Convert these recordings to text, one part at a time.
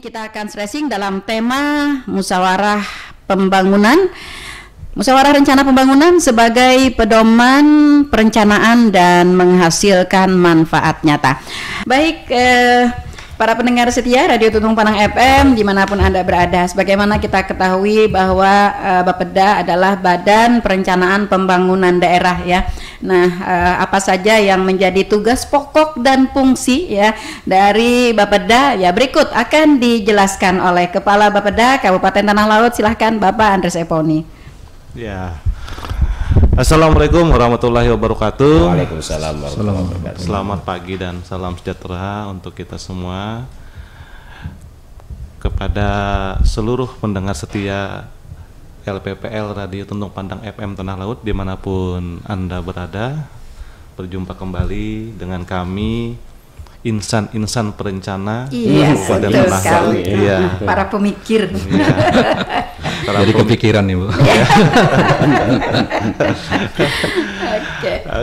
kita akan stressing dalam tema musyawarah pembangunan, musyawarah rencana pembangunan sebagai pedoman perencanaan dan menghasilkan manfaat nyata. Baik, para pendengar setia Radio Tuntung Panang FM dimanapun Anda berada, sebagaimana kita ketahui bahwa Bapeda adalah Badan Perencanaan Pembangunan Daerah ya. Nah, apa saja yang menjadi tugas pokok dan fungsi ya dari Bapeda ya berikut akan dijelaskan oleh Kepala Bapeda Kabupaten Tanah Laut. Silahkan Bapak Andres Eponi. Ya. Assalamualaikum warahmatullahi wabarakatuh. Waalaikumsalam warahmatullahi wabarakatuh. Selamat pagi dan salam sejahtera untuk kita semua. Kepada seluruh pendengar setia LPPL Radio Tuntung Pandang FM Tanah Laut dimanapun Anda berada, berjumpa kembali dengan kami insan-insan perencana. Iya, betul sekali. Iya. Para pemikir. Iya. Jadi kepikiran nih Bu.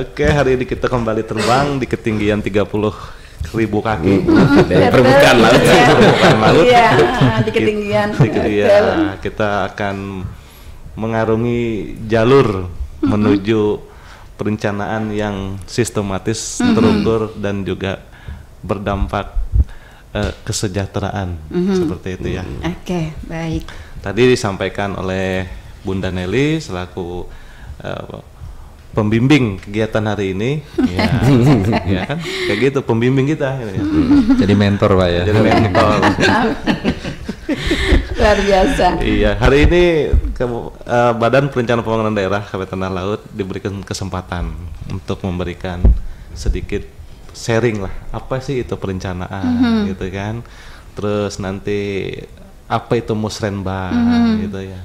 Oke, hari ini kita kembali terbang di ketinggian 30.000 kaki dari permukaan laut. Iya, di ketinggian. Kita akan mengarungi jalur menuju perencanaan yang sistematis, terukur dan juga berdampak kesejahteraan seperti itu ya. Oke, baik. Tadi disampaikan oleh Bunda Nelly selaku pembimbing kegiatan hari ini, ya kan, kayak gitu pembimbing kita. Ya. Jadi mentor Pak ya. Jadi mentor. Luar biasa. Iya, hari ini Badan Perencanaan Pembangunan Daerah Kabupaten Tanah Laut diberikan kesempatan untuk memberikan sedikit sharing lah, apa sih itu perencanaan, gitu kan. Terus nanti apa itu musrenbang, gitu ya.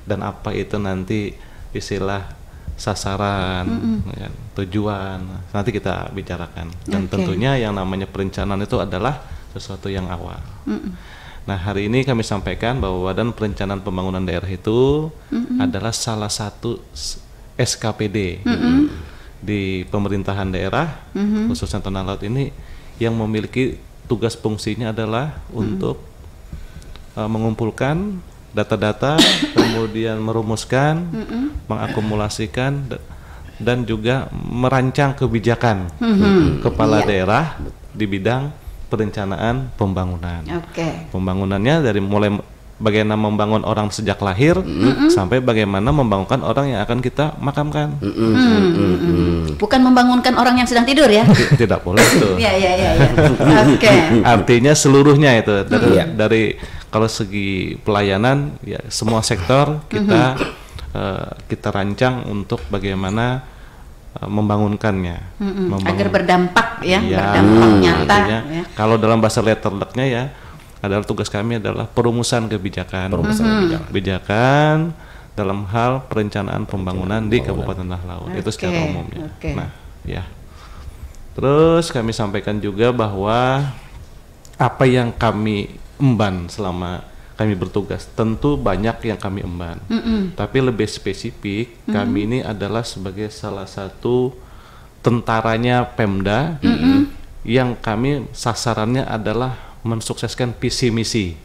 Dan apa itu nanti istilah sasaran, ya, tujuan. Nanti kita bicarakan. Dan tentunya yang namanya perencanaan itu adalah sesuatu yang awal. Nah, hari ini kami sampaikan bahwa Badan Perencanaan Pembangunan Daerah itu adalah salah satu SKPD di pemerintahan daerah, khususnya Tanah Laut ini, yang memiliki tugas fungsinya adalah untuk mengumpulkan data-data, kemudian merumuskan, mengakumulasikan, dan juga merancang kebijakan kepala daerah di bidang perencanaan pembangunan. Pembangunannya dari mulai bagaimana membangun orang sejak lahir sampai bagaimana membangunkan orang yang akan kita makamkan. Bukan membangunkan orang yang sedang tidur ya? Tidak boleh itu. Iya. Oke. Artinya seluruhnya itu dari kalau segi pelayanan ya semua sektor kita kita rancang untuk bagaimana membangunkannya, agar berdampak ya, berdampak nyata. Ya. Kalau dalam bahasa letterlucknya ya adalah tugas kami adalah perumusan kebijakan, kebijakan dalam hal perencanaan pembangunan di Kabupaten Tanah Laut itu secara umumnya. Nah, ya. Terus kami sampaikan juga bahwa apa yang kami emban selama kami bertugas, tentu banyak yang kami emban, tapi lebih spesifik kami ini adalah sebagai salah satu tentaranya Pemda yang kami sasarannya adalah mensukseskan visi misi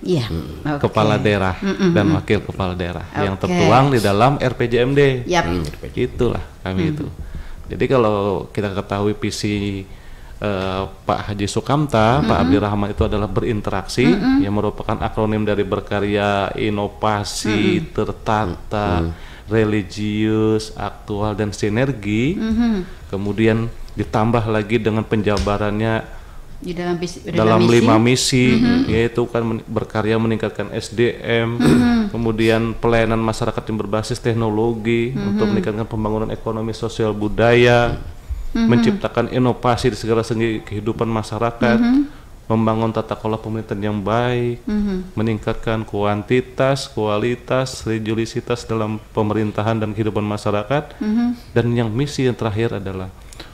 kepala daerah dan wakil kepala daerah yang tertuang di dalam RPJMD. Itulah kami itu. Jadi kalau kita ketahui visi Pak Haji Sukamta, Pak Abdirrahman itu adalah berinteraksi, yang merupakan akronim dari berkarya, inovasi, tertata, religius, aktual, dan sinergi. Kemudian ditambah lagi dengan penjabarannya di dalam 5 misi, yaitu kan berkarya meningkatkan SDM, kemudian pelayanan masyarakat yang berbasis teknologi untuk meningkatkan pembangunan ekonomi sosial budaya, menciptakan inovasi di segala segi kehidupan masyarakat, membangun tata kelola pemerintahan yang baik, meningkatkan kuantitas, kualitas, religiusitas dalam pemerintahan dan kehidupan masyarakat, dan yang misi yang terakhir adalah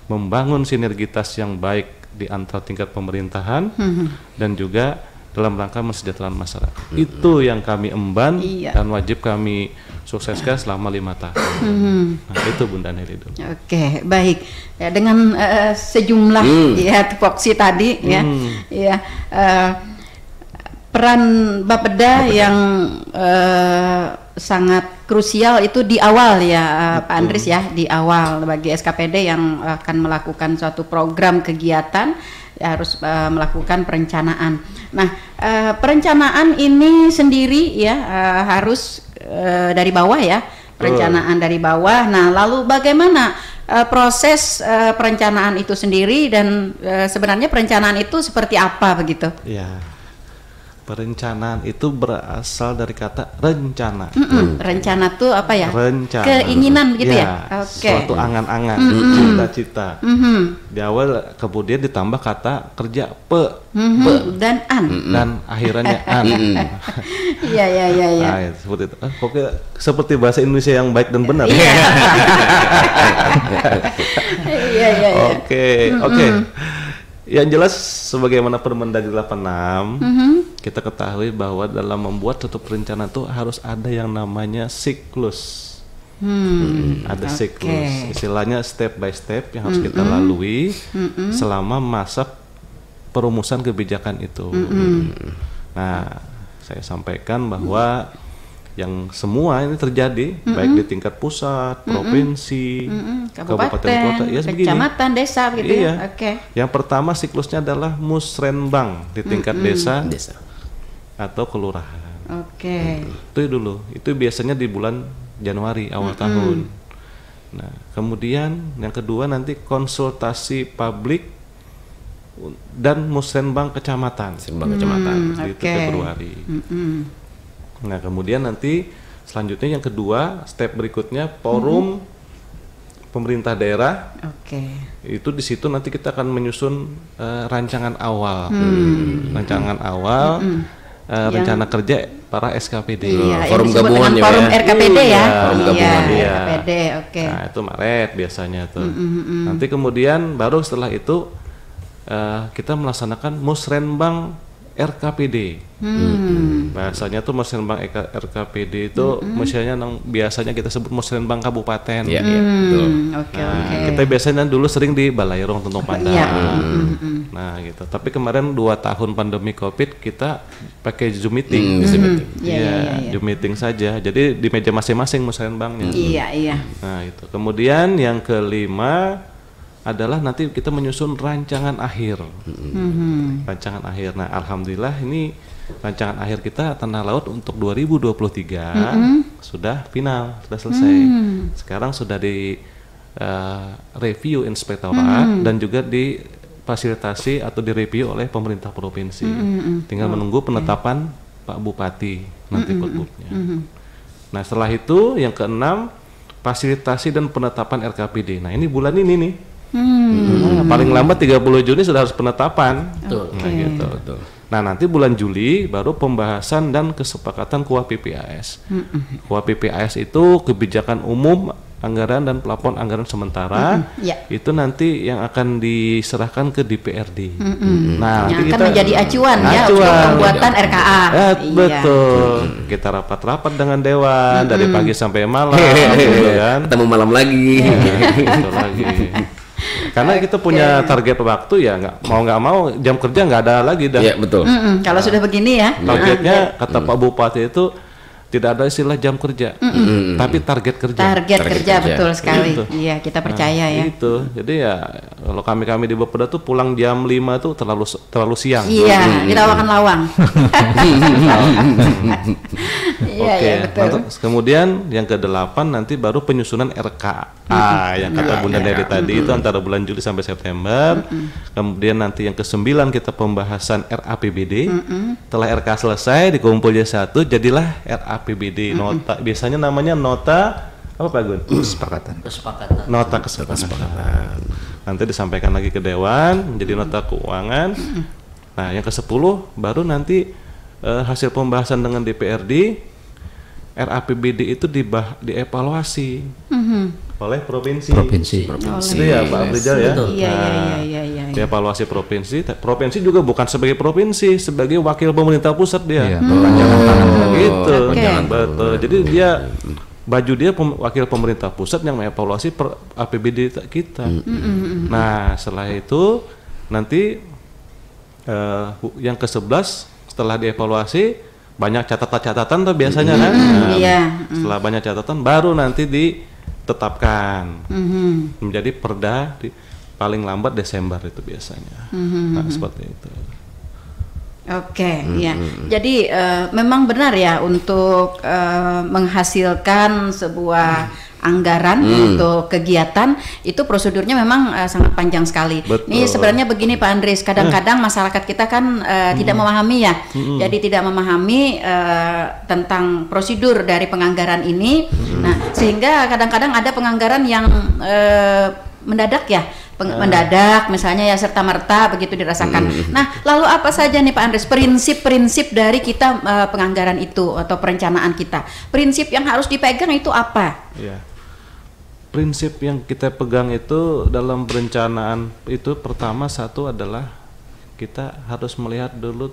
membangun sinergitas yang baik di antara tingkat pemerintahan dan juga dalam rangka mensejahterakan masyarakat. Itu yang kami emban dan wajib kami sukseskan selama 5 tahun. Nah, itu Bunda Nelly. Oke, baik. Ya, dengan sejumlah ya tupoksi tadi ya peran Bapeda yang sangat krusial itu di awal ya, Pak Andries ya, di awal bagi SKPD yang akan melakukan suatu program kegiatan harus melakukan perencanaan. Nah, perencanaan ini sendiri ya harus dari bawah ya, perencanaan dari bawah. Nah, lalu bagaimana proses perencanaan itu sendiri dan sebenarnya perencanaan itu seperti apa begitu? Ya, perencanaan itu berasal dari kata rencana. Rencana tuh apa ya? Rencana. Keinginan gitu ya? Oke. Suatu angan-angan, cita-cita. Di awal kemudian ditambah kata kerja dan an. Dan akhirannya an. Iya. Nah, seperti itu. Pokoknya seperti bahasa Indonesia yang baik dan benar. Iya. Oke. Yang jelas sebagaimana Permendagri 86 kita ketahui bahwa dalam membuat suatu perencanaan itu harus ada yang namanya siklus. Ada siklus, istilahnya step by step yang harus kita lalui selama masa perumusan kebijakan itu. Nah, saya sampaikan bahwa yang semua ini terjadi baik di tingkat pusat, provinsi, kabupaten kota, ya kecamatan, desa begitu ya. Oke. Yang pertama siklusnya adalah musrenbang di tingkat desa atau kelurahan. Oke. Itu dulu. Itu biasanya di bulan Januari awal tahun. Nah, kemudian yang kedua nanti konsultasi publik dan musrenbang kecamatan. Itu Februari. Nah, kemudian nanti selanjutnya yang kedua, step berikutnya forum pemerintah daerah. Itu di situ nanti kita akan menyusun rancangan awal. Rencana kerja para SKPD. Forum gabungan ya. Forum RKPD ya. Forum gabungan. RKPD, oke. Nah, itu Maret biasanya tuh. Nanti kemudian baru setelah itu kita melaksanakan musrenbang RKPD. Bahasanya tuh musrenbang RKPD itu misalnya biasanya kita sebut musrenbang kabupaten. Kita biasanya dulu sering di Balairong Tuntong Pandang. Nah, gitu. Tapi kemarin 2 tahun pandemi Covid kita pakai Zoom meeting. Zoom meeting saja. Jadi di meja masing-masing musrenbangnya. Nah, itu. Kemudian yang kelima adalah nanti kita menyusun rancangan akhir. Rancangan akhir. Nah, alhamdulillah ini rancangan akhir kita tanah laut untuk 2023 sudah final, sudah selesai. Sekarang sudah di review inspektorat dan juga difasilitasi atau direview oleh pemerintah provinsi. Tinggal menunggu penetapan Pak Bupati nanti Putbupnya. Nah, setelah itu yang keenam fasilitasi dan penetapan RKPD. Nah, ini bulan ini nih. Paling lambat 30 Juni sudah harus penetapan. Gitu. Nah, nanti bulan Juli baru pembahasan dan kesepakatan KUA PPAS. KUA PPAS itu kebijakan umum anggaran dan plafon anggaran sementara. Itu nanti yang akan diserahkan ke DPRD. Nah, yang akan menjadi acuan ya untuk pembuatan RKA. Betul. Kita rapat-rapat dengan dewan dari pagi sampai malam, gitu kan. Ketemu malam lagi. Karena kita punya target waktu ya, nggak mau jam kerja nggak ada lagi dah. Iya, betul. Kalau sudah begini ya. Targetnya kata Pak Bupati itu tidak ada istilah jam kerja, tapi target kerja. Target kerja betul sekali. Iya, kita percaya ya. Itu. Jadi ya kalau kami di Bapeda tuh pulang jam 5 tuh terlalu siang. Iya, di Lawang. Oke, betul. Kemudian yang ke-8 nanti baru penyusunan RKA yang kata Bunda Neri tadi itu antara bulan Juli sampai September. Kemudian nanti yang ke-9 kita pembahasan RAPBD. Setelah RK selesai dikumpul jadi satu, jadilah RAPBD nota. Biasanya namanya nota apa Pak Gun? Kesepakatan. Nota kesepakatan. Nanti disampaikan lagi ke Dewan menjadi nota keuangan. Nah, yang ke-10 baru nanti hasil pembahasan dengan DPRD, RAPBD itu dievaluasi oleh provinsi. Itu ya Pak Abrizal ya. Iya. Dievaluasi provinsi. Provinsi juga bukan sebagai provinsi, sebagai wakil pemerintah pusat dia. Gitu. Betul. Jadi dia wakil pemerintah pusat yang mengevaluasi APBD kita. Nah, setelah itu nanti yang ke-11 setelah dievaluasi banyak catatan-catatan tuh biasanya kan. Setelah banyak catatan baru nanti ditetapkan menjadi perda paling lambat Desember itu biasanya. Nah, seperti itu. Oke, ya. Jadi memang benar ya untuk menghasilkan sebuah anggaran untuk kegiatan itu prosedurnya memang sangat panjang sekali. Betul. Ini sebenarnya begini Pak Andries, kadang-kadang masyarakat kita kan tidak memahami ya. Jadi tidak memahami tentang prosedur dari penganggaran ini. Nah, sehingga kadang-kadang ada penganggaran yang mendadak ya. Mendadak misalnya ya serta-merta begitu dirasakan. Nah, lalu apa saja nih Pak Andries prinsip-prinsip dari kita penganggaran itu atau perencanaan kita? Prinsip yang harus dipegang itu apa? Ya. Prinsip yang kita pegang itu dalam perencanaan itu pertama satu adalah kita harus melihat dulu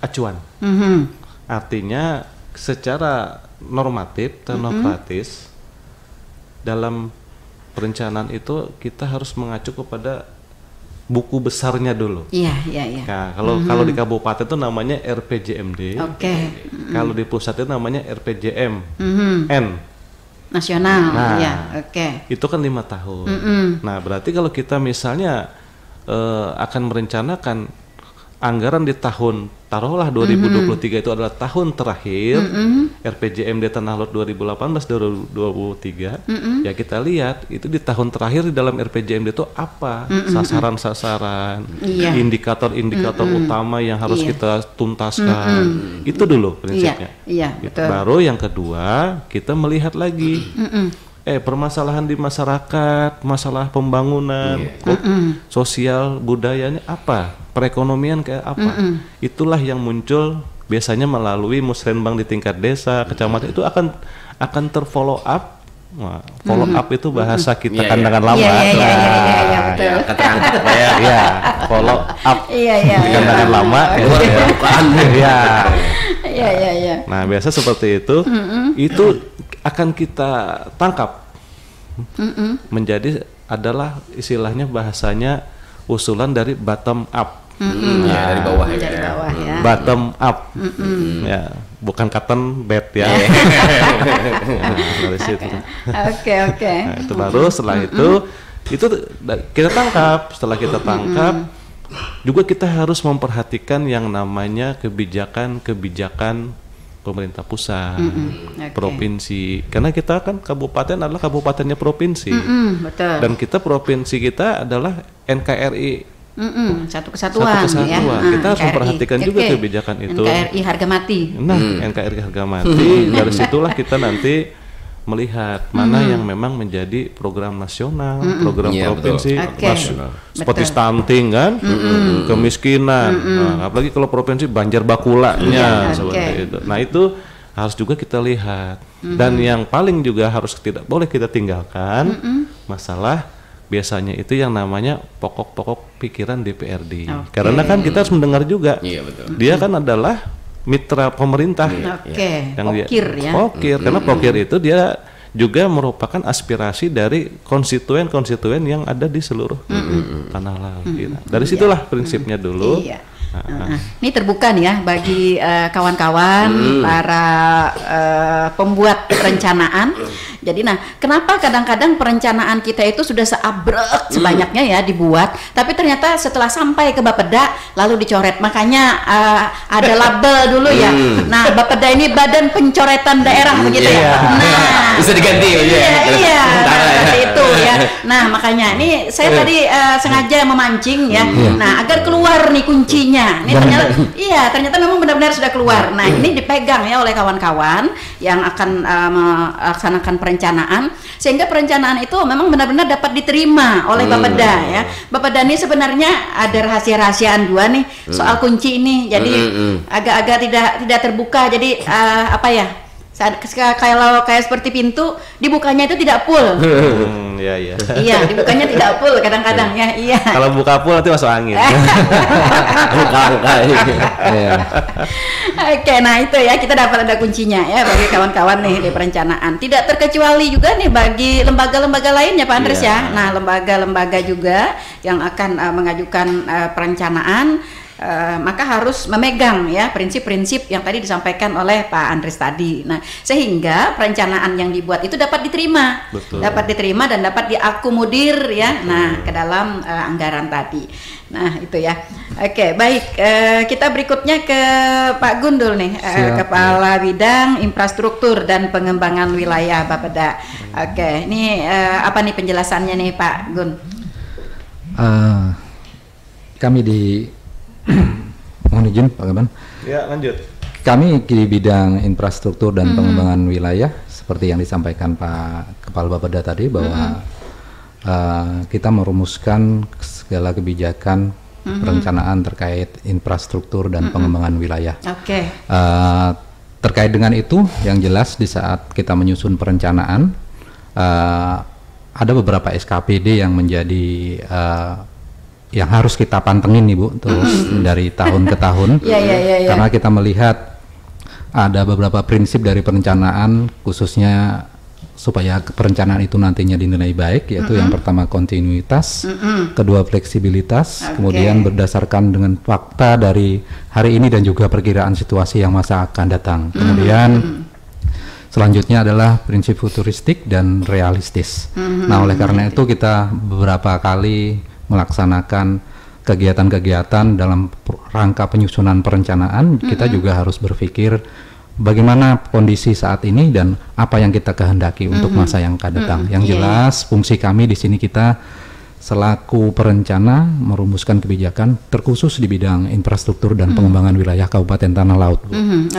acuan. Artinya secara normatif, teknokratis dalam perencanaan itu kita harus mengacu kepada buku besarnya dulu. Iya. Nah, kalau di kabupaten itu namanya RPJMD. Oke. Kalau di pusat itu namanya RPJM. N. Nasional. Nah, ya, oke. Itu kan 5 tahun. Nah, berarti kalau kita misalnya akan merencanakan anggaran di tahun taruhlah 2023 itu adalah tahun terakhir RPJMD Tanah Lot 2018-2023 ya kita lihat itu di tahun terakhir di dalam RPJMD itu apa sasaran-sasaran indikator-indikator utama yang harus kita tuntaskan itu dulu prinsipnya. Betul. Baru yang kedua kita melihat lagi permasalahan di masyarakat, masalah pembangunan, sosial, budayanya apa, perekonomian kayak apa, itulah yang muncul biasanya melalui musrenbang di tingkat desa, kecamatan itu akan terfollow up. Nah, follow up itu bahasa kita kandangan lama. Betul. Follow up. Kandangan lama. Nah, biasa seperti itu. Itu akan kita tangkap menjadi adalah istilahnya bahasanya usulan dari bottom up. Dari bawah ya. Bottom up. Ya, bukan cotton bed ya. Dari situ. Oke. Nah, itu baru setelah itu kita tangkap. Setelah kita tangkap juga kita harus memperhatikan yang namanya kebijakan pemerintah pusat, provinsi, karena kita kan kabupaten adalah kabupatennya provinsi, betul. Dan provinsi kita adalah NKRI, satu kesatuan. Ya. Kita harus memperhatikan juga kebijakan itu. NKRI harga mati. Nah, NKRI harga mati, dari situlah kita nanti melihat mana yang memang menjadi program nasional, program provinsi, seperti stunting kan, kemiskinan, nah, apalagi kalau provinsi banjir bakulanya seperti itu. Nah itu harus juga kita lihat. Dan yang paling juga harus tidak boleh kita tinggalkan masalah biasanya itu yang namanya pokok-pokok pikiran DPRD. Karena kan kita harus mendengar juga, dia kan adalah mitra pemerintah, karena Pokir itu dia juga merupakan aspirasi dari konstituen yang ada di seluruh tanah laut. Dari situlah prinsipnya dulu. Ini terbuka nih ya bagi kawan-kawan para pembuat perencanaan. Jadi kenapa kadang-kadang perencanaan kita itu sudah seabrek sebanyaknya ya dibuat, tapi ternyata setelah sampai ke Bapeda lalu dicoret. Makanya ada label dulu ya. Nah, Bapeda ini Badan Pencoretan Daerah begitu ya. Nah, bisa diganti seperti itu ya. Nah, makanya ini saya tadi sengaja memancing ya. Nah, agar keluar nih kuncinya. Ini ternyata memang benar-benar sudah keluar. Nah, ini dipegang ya oleh kawan-kawan yang akan melaksanakan perencanaan, sehingga perencanaan itu memang benar-benar dapat diterima oleh Bapeda ya. Bapeda ini sebenarnya ada rahasia-rahasiaan dua nih soal kunci ini. Jadi agak-agak tidak terbuka. Jadi kalau kayak seperti pintu dibukanya itu tidak full. Iya, dibukanya tidak full kadang-kadang ya. Iya. Kalau buka full nanti masuk angin. Oke, nah itu ya kita dapat ada kuncinya ya bagi kawan-kawan nih di perencanaan. Tidak terkecuali juga nih bagi lembaga-lembaga lainnya Pak Andries ya. Nah, lembaga-lembaga juga yang akan mengajukan perencanaan maka harus memegang ya prinsip-prinsip yang tadi disampaikan oleh Pak Andres tadi. Nah, sehingga perencanaan yang dibuat itu dapat diterima, dan dapat diakomodir ya, nah ke dalam anggaran tadi. Nah itu ya. Oke, baik. Kita berikutnya ke Pak Gundul nih, Kepala Bidang Infrastruktur dan Pengembangan Wilayah Bapeda. Oke, ini apa nih penjelasannya nih Pak Gun? Kami di mohon izin Pak Gaban. Ya, lanjut. Kami di bidang infrastruktur dan pengembangan wilayah seperti yang disampaikan Pak Kepala Bapeda tadi bahwa kita merumuskan segala kebijakan perencanaan terkait infrastruktur dan pengembangan wilayah. Oke. Terkait dengan itu, yang jelas di saat kita menyusun perencanaan ada beberapa SKPD yang menjadi yang harus kita pantengin nih Bu, terus dari tahun ke tahun. Karena kita melihat ada beberapa prinsip dari perencanaan, khususnya supaya perencanaan itu nantinya dinilai baik, yaitu yang pertama kontinuitas, kedua fleksibilitas, kemudian berdasarkan dengan fakta dari hari ini dan juga perkiraan situasi yang masa akan datang. Kemudian selanjutnya adalah prinsip futuristik dan realistis. Nah, oleh karena itu kita beberapa kali melaksanakan kegiatan-kegiatan dalam rangka penyusunan perencanaan. Kita juga harus berpikir bagaimana kondisi saat ini dan apa yang kita kehendaki untuk masa yang akan datang. Yang jelas fungsi kami di sini kita selaku perencana merumuskan kebijakan terkhusus di bidang infrastruktur dan pengembangan wilayah Kabupaten Tanah Laut.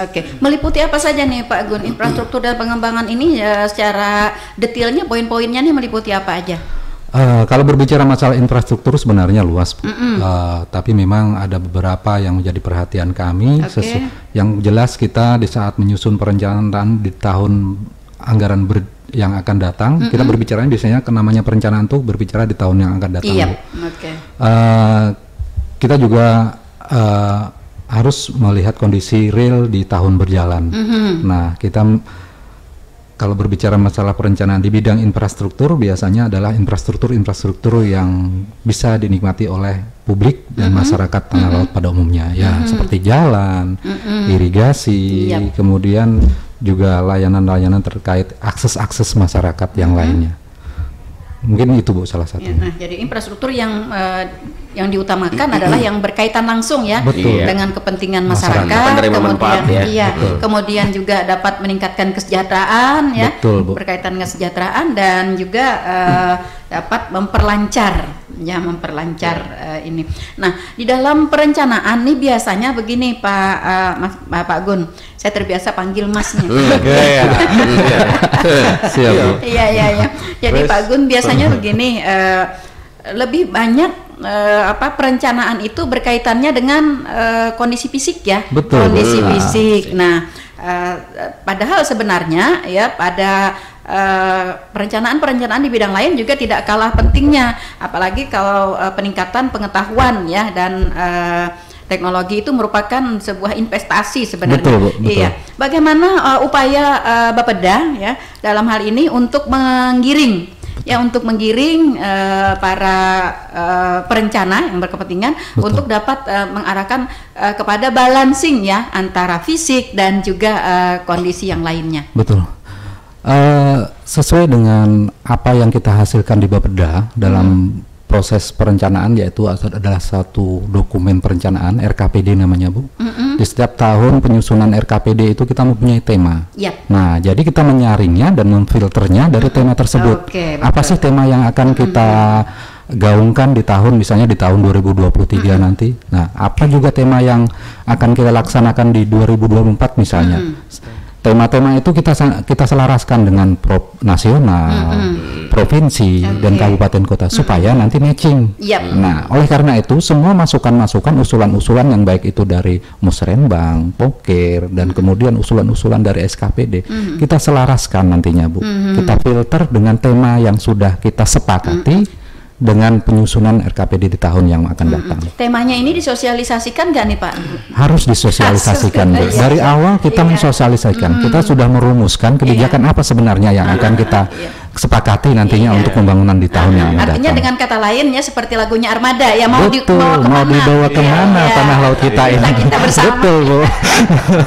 Oke, meliputi apa saja nih Pak Gun? Infrastruktur dan pengembangan ini secara detailnya, poin-poinnya nih meliputi apa aja? Kalau berbicara masalah infrastruktur sebenarnya luas, tapi memang ada beberapa yang menjadi perhatian kami. Yang jelas kita di saat menyusun perencanaan di tahun anggaran yang akan datang, kita berbicara biasanya namanya perencanaan tuh berbicara di tahun yang akan datang. Kita juga harus melihat kondisi real di tahun berjalan. Nah, kita kalau berbicara masalah perencanaan di bidang infrastruktur, biasanya adalah infrastruktur yang bisa dinikmati oleh publik dan masyarakat Tanah Laut pada umumnya, ya seperti jalan, irigasi, kemudian juga layanan-layanan terkait akses-akses masyarakat yang lainnya. Mungkin itu Bu salah satu. Nah, jadi infrastruktur yang diutamakan adalah yang berkaitan langsung ya dengan kepentingan masyarakat, kemudian juga dapat meningkatkan kesejahteraan ya, berkaitan dengan kesejahteraan dan juga dapat memperlancar ini. Nah, di dalam perencanaan nih biasanya begini Pak Gun, saya terbiasa panggil Masnya. Siap Bu. Iya. Jadi Pak Gun biasanya begini, lebih banyak perencanaan itu berkaitannya dengan kondisi fisik ya. Kondisi fisik. Nah, padahal sebenarnya ya pada perencanaan di bidang lain juga tidak kalah pentingnya, apalagi kalau peningkatan pengetahuan ya dan teknologi itu merupakan sebuah investasi sebenarnya. Betul. Iya. Bagaimana upaya Bapeda ya dalam hal ini untuk menggiring para perencana yang berkepentingan untuk dapat mengarahkan kepada balancing ya antara fisik dan juga kondisi yang lainnya. Betul. Sesuai dengan apa yang kita hasilkan di Bapeda dalam proses perencanaan, yaitu adalah satu dokumen perencanaan RKPD namanya Bu. Di setiap tahun penyusunan RKPD itu kita mempunyai tema. Nah, jadi kita menyaringnya dan memfilternya dari tema tersebut. Apa sih tema yang akan kita gaungkan di tahun, misalnya di tahun 2023 nanti. Nah, apa juga tema yang akan kita laksanakan di 2024 misalnya. Tema-tema itu kita selaraskan dengan nasional, provinsi dan kabupaten kota supaya nanti matching. Nah, oleh karena itu semua masukan-masukan, usulan-usulan yang baik itu dari Musrenbang, Pokir dan kemudian usulan-usulan dari SKPD kita selaraskan nantinya Bu. Kita filter dengan tema yang sudah kita sepakati dengan penyusunan RKPD di tahun yang akan datang. Temanya ini disosialisasikan nggak nih Pak? Harus disosialisasikan. Dari awal kita mensosialisasikan. Kita sudah merumuskan kebijakan apa sebenarnya yang akan kita sepakati nantinya untuk pembangunan di tahun yang akan Artinya datang. dengan kata lain ya seperti lagunya Armada ya, Betul, mau dibawa kemana tanah laut kita ini? Kita bersama. Betul, Bu.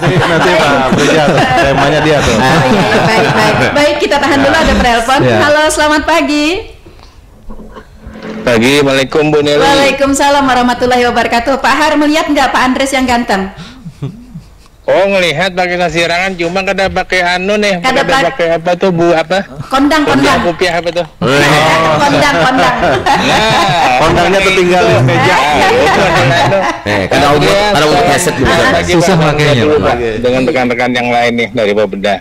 Nanti Pak Prijal temanya dia tuh. Baik, kita tahan dulu, ada penelpon. Halo, selamat pagi. Pagi, Assalamualaikum Bu Nelly. Waalaikumsalam warahmatullahi wabarakatuh. Pak Har, melihat nggak Pak Andres yang ganteng? Oh, ngelihat pakai sasirangan, cuma kada pakai anu nih, kada pakai apa tuh Bu, apa? Kondang. Kopiah apa tuh? Kondang. Kondangnya tertinggal di meja. Karena ada untuk headset juga. Susah makanya, Pak. Dengan rekan-rekan yang lain nih dari Bapeda.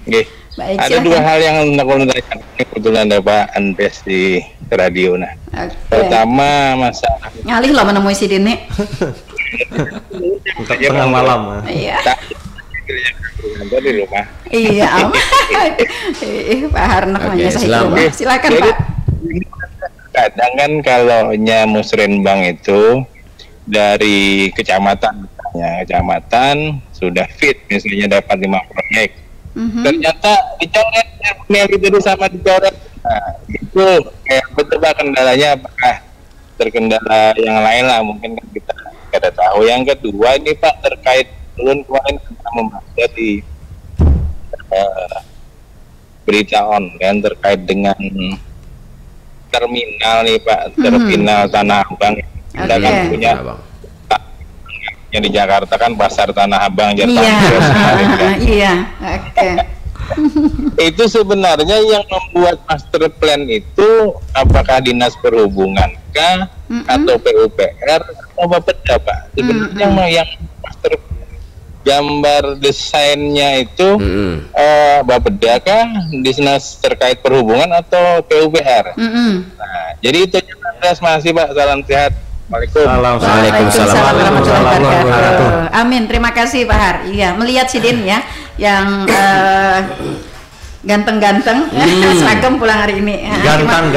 Oke. Baik, Ada silakan. dua hal yang aku tanyakan, kebetulan ada Pak Andres di radio. Nah, Oke. pertama masalah Ngalih loh menemui si Dini. Tengah malam. Iya. kantor di rumah. Iya, Pak Har namanya saya rumah. Silakan Jadi, Pak. kadang kan kalau musrenbang itu dari kecamatan, misalnya kecamatan sudah fit, misalnya dapat 5 proyek. Ternyata dicoret itu sama dicoret. Nah, itu kayak betul kendalanya, apakah terkendala yang lain lah, mungkin kan kita kada tahu. Yang kedua ini Pak, terkait belum kemarin kita membaca di berita online terkait dengan terminal nih Pak, terminal Tanah Abang. Kita kan punya yang di Jakarta kan pasar Tanah Abang, Iya, oke. Itu sebenarnya yang membuat master plan itu apakah Dinas Perhubungan kah atau PUPR atau Bapeda Pak? Sebenarnya yang master gambar desainnya itu Bapeda kah, Dinas terkait Perhubungan atau PUPR? Nah, jadi itu masih Pak, salam sehat. Waalaikumsalam warahmatullahi wabarakatuh. Amin. Terima kasih Pak Har. Iya, melihat Sidin ya yang ganteng-ganteng, seragam pulang hari ini. Ganteng.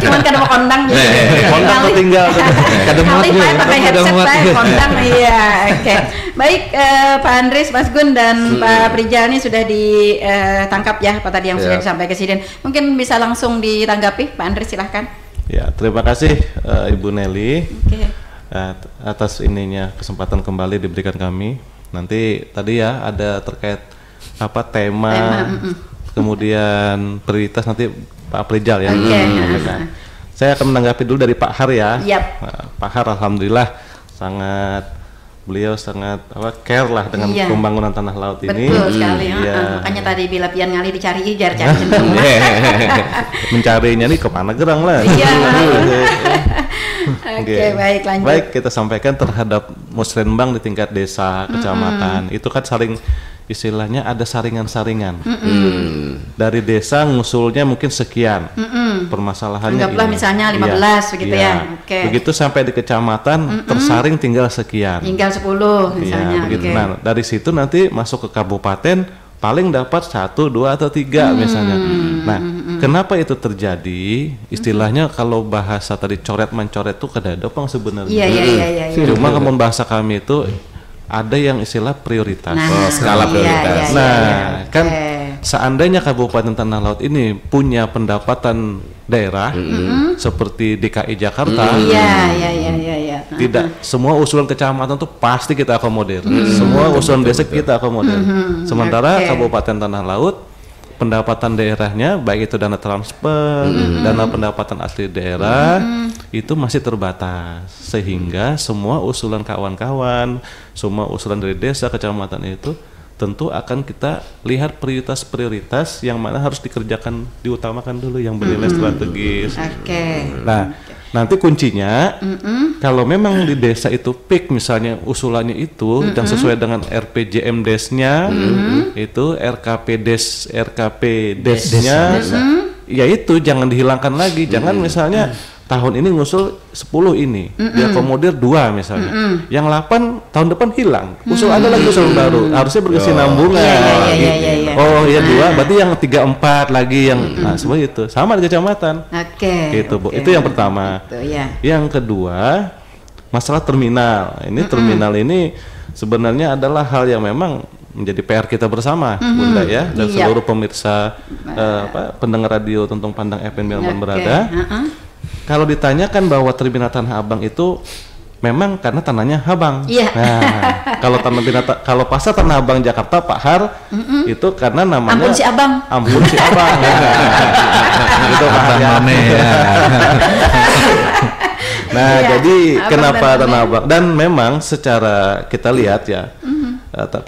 Cuman kan mau kondang jadi. Kondang tertinggal. Kali Pak pakai headset saya kondang. Iya, oke. Baik, Pak Andres, Mas Gun dan Pak Prijal ini sudah ditangkap ya apa tadi yang sudah disampaikan Sidin. Mungkin bisa langsung ditanggapi Pak Andres, silahkan. Ya, terima kasih Ibu Nelly atas ininya kesempatan kembali diberikan kami. Nanti tadi ya ada terkait apa tema. Kemudian prioritas nanti Pak Prijal ya. Saya akan menanggapi dulu dari Pak Har ya. Pak Har alhamdulillah beliau sangat care lah dengan pembangunan tanah laut ini. Betul sekali. Makanya tadi bila pian ngali dicari ijar cari centang. Mencarinya nih kemana gerang lah. Oke, baik lanjut. Baik, kita sampaikan terhadap musrenbang di tingkat desa, kecamatan. Itu kan saling istilahnya ada saringan-saringan. Dari desa ngusulnya mungkin sekian. Permasalahannya anggaplah ini. Misalnya 15 begitu ya. Begitu sampai di kecamatan tersaring tinggal sekian. Tinggal 10 misalnya. Begitu. Nah, dari situ nanti masuk ke kabupaten paling dapat 1, 2 atau 3 misalnya. Nah, kenapa itu terjadi? Istilahnya kalau bahasa tadi coret-mencoret itu kedadopang sebenarnya. Iya. Cuma kalau bahasa kami itu ada yang istilah prioritas. Skala prioritas. Kan seandainya Kabupaten Tanah Laut ini punya pendapatan daerah seperti DKI Jakarta, tidak semua usulan kecamatan itu pasti kita akomodir, semua usulan desa kita akomodir. Sementara Kabupaten Tanah Laut pendapatan daerahnya baik itu dana transfer, dana pendapatan asli daerah itu masih terbatas, sehingga semua usulan kawan-kawan, semua usulan dari desa kecamatan itu tentu akan kita lihat prioritas-prioritas yang mana harus dikerjakan, diutamakan dulu yang bernilai strategis. Nah, nanti kuncinya kalau memang di desa itu peak misalnya usulannya itu dan sesuai dengan RPJMDes-nya itu RKP Des-nya ya itu jangan dihilangkan lagi. Jangan misalnya tahun ini ngusul 10 ini, diakomodir 2 misalnya. Yang 8 tahun depan hilang. Usul ada lagi usul baru. Harusnya berkesinambungan. Oh ya 2, berarti yang 3 4 lagi yang nah semua itu. Sama di kecamatan. Gitu, Bu. Itu yang pertama. Yang kedua, masalah terminal. Ini terminal ini sebenarnya adalah hal yang memang menjadi PR kita bersama, Bunda ya, dan seluruh pemirsa pendengar radio Tuntung Pandang FM Bilangan Berada. Kalau ditanyakan bahwa Terminal Tanah Abang itu memang karena tanahnya Habang. Nah, kalau pasar Tanah Abang Jakarta Pak Har itu karena namanya Ampun si Abang. Ampun si Abang. Gitu Pak Har ya. Nah, jadi kenapa Tanah Abang? Dan memang secara kita lihat ya,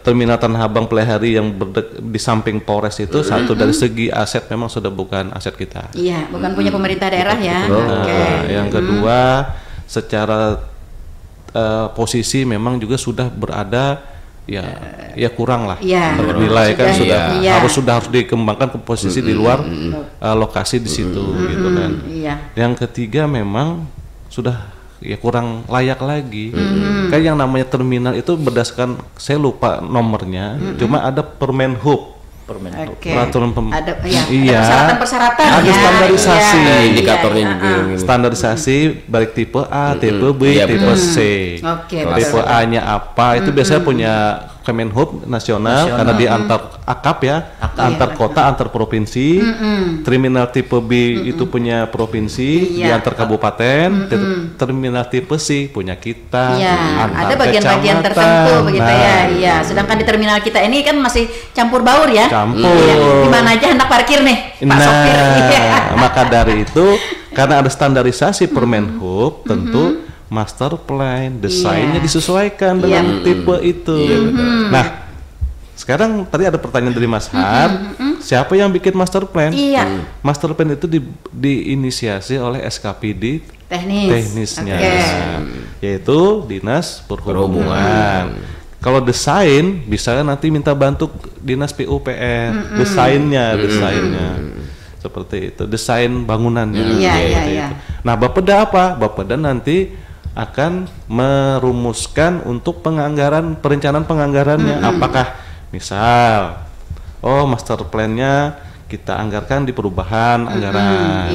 Terminal Tanah Abang Plehari yang di samping Polres itu satu dari segi aset memang sudah bukan aset kita. Iya, bukan punya pemerintah daerah ya. Yang kedua, secara posisi memang juga sudah berada ya kurang lah bernilai kan harus dikembangkan ke posisi di luar lokasi di situ gitu kan. Yang ketiga memang sudah kurang layak lagi. Kan yang namanya terminal itu berdasarkan saya lupa nomornya, cuma ada Permenhub. Peraturan ada persyaratan-persyaratan ada standarisasi indikatornya juga standarisasi baik tipe A, tipe B, tipe C. Tipe A-nya apa itu biasanya punya Kemenhub nasional karena di antar akap ya, antar kota, antar provinsi. Terminal tipe B itu punya provinsi di antar kabupaten. Terminal tipe C punya kita. Ada bagian-bagian tertentu begitu ya. Iya, sedangkan di terminal kita ini kan masih campur baur ya. Di mana aja hendak parkir nih, Pak sopir. Maka dari itu karena ada standarisasi Permenhub, tentu master plan desainnya disesuaikan dengan tipe itu. Nah, sekarang tadi ada pertanyaan dari Mas Har, siapa yang bikin master plan? Master plan itu diinisiasi oleh SKPD teknisnya, yaitu Dinas Perhubungan. Kalau desain bisa nanti minta bantu Dinas PUPR, desainnya seperti itu, desain bangunannya. Itu. Nah, Bapeda apa? Bapeda nanti akan merumuskan untuk perencanaan penganggarannya. Apakah misal, master plan-nya kita anggarkan di perubahan anggaran,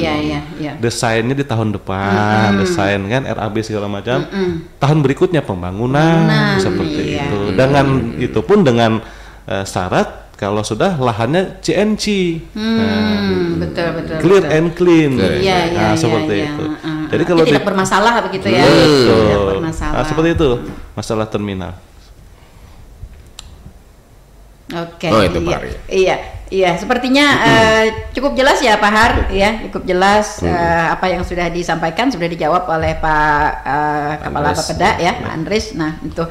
desainnya di tahun depan, desain kan RAB segala macam, tahun berikutnya pembangunan, seperti itu. Dengan itu pun dengan syarat kalau sudah lahannya CNC, betul. Clear and clean, seperti itu. Jadi kalau tidak bermasalah begitu ya. Tidak bermasalah. Seperti itu masalah terminal. Itu Pak Har. Iya, sepertinya cukup jelas ya Pak Har, ya cukup jelas apa yang sudah disampaikan sudah dijawab oleh Pak Kepala Bapeda ya, Pak Andris. Nah itu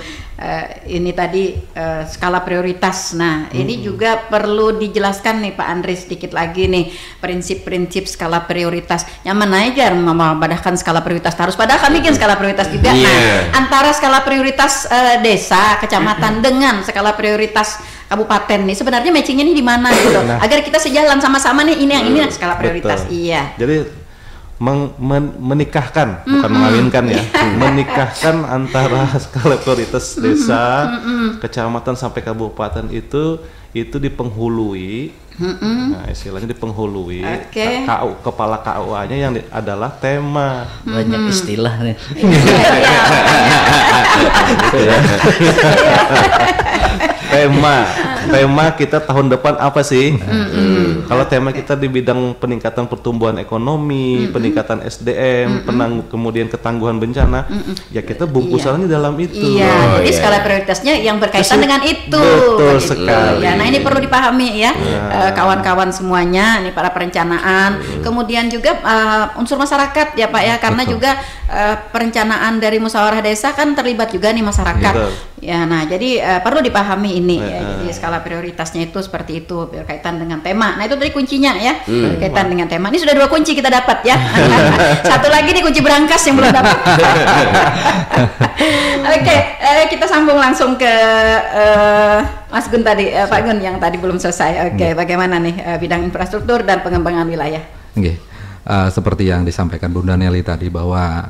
ini tadi skala prioritas. Nah ini juga perlu dijelaskan nih Pak Andris sedikit lagi nih prinsip-prinsip skala prioritas. Nyaman aja memadakan skala prioritas harus padahal kami bikin skala prioritas juga. Nah antara skala prioritas desa, kecamatan dengan skala prioritas kabupaten nih sebenarnya matchingnya nih di mana gitu agar kita sejalan sama-sama nih ini yang skala prioritas. Jadi menikahkan bukan mengawinkan ya, menikahkan antara skala prioritas desa, kecamatan sampai kabupaten itu dipenghului. Nah, istilahnya dipenghului. Kepala KUA-nya yang adalah tema. Banyak istilah nih. Tema kita tahun depan apa sih? Kalau tema kita di bidang peningkatan pertumbuhan ekonomi, peningkatan SDM, kemudian ketangguhan bencana, ya kita bungkusannya dalam itu. Jadi skala prioritasnya yang berkaitan dengan itu. Betul sekali. Nah ini perlu dipahami ya, kawan-kawan semuanya, ini para perencanaan, kemudian juga unsur masyarakat ya Pak ya, karena juga perencanaan dari musyawarah desa kan terlibat juga nih masyarakat. Ya, nah jadi perlu dipahami ini ya. Jadi skala prioritasnya itu seperti itu berkaitan dengan tema. Nah itu tadi kuncinya ya, berkaitan dengan tema. Ini sudah 2 kunci kita dapat ya. Satu lagi nih kunci berangkas yang belum dapat. Oke, kita sambung langsung ke Mas Gun tadi, Pak Gun yang tadi belum selesai. Bagaimana nih bidang infrastruktur dan pengembangan wilayah? seperti yang disampaikan Bunda Nelly tadi bahwa